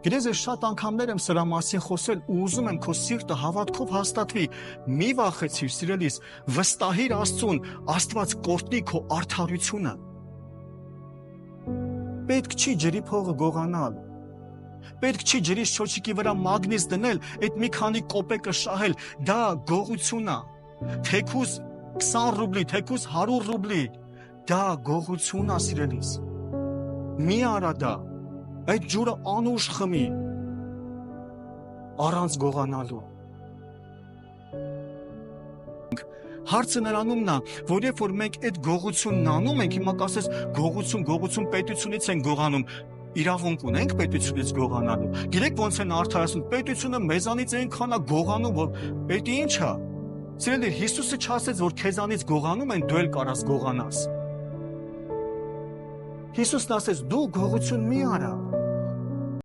Գիտես, ես շատ անգամներ եմ սրա մասին խոսել ու ուզում եմ քո սիրտը հավատքով հաստատվի։ Մի վախեցիր, սիրելիս, վստահիր Աստծուն, Աստված կօրհնի քո արդարությունը։ Պետք չի ջրի փողը գողանալ։ Պետք չի ջրի շոչիկի վրա մագնիս դնել, այդ մի քանի կոպեկը շահել, դա գողություն է։ Թեկուզ 20 ռուբլի, թեկուզ 100 ռուբլի, դա գողություն է, սիրելիս։ Մի արա դա, այդ ջուրը անուշ խմի, առանց գողանալու։ Հարցը նրանումն է, որ երբ որ մենք այդ գողությունն անում ենք, հիմա կասես գողություն պետությունից են գողանում, իրավունք ունենք պետությունից գողանալու։ Գիտեք ոնց են արդարացնում, պետությունը մեզանից այնքան է գողանում, որ պետի ինչ է։ Սիրելի, Հիսուսը չասեց, որ քեզանից գողանում են, դու էլ կարաս գողանաս։ Հիսուսն ասեց, դու գողություն մի արա։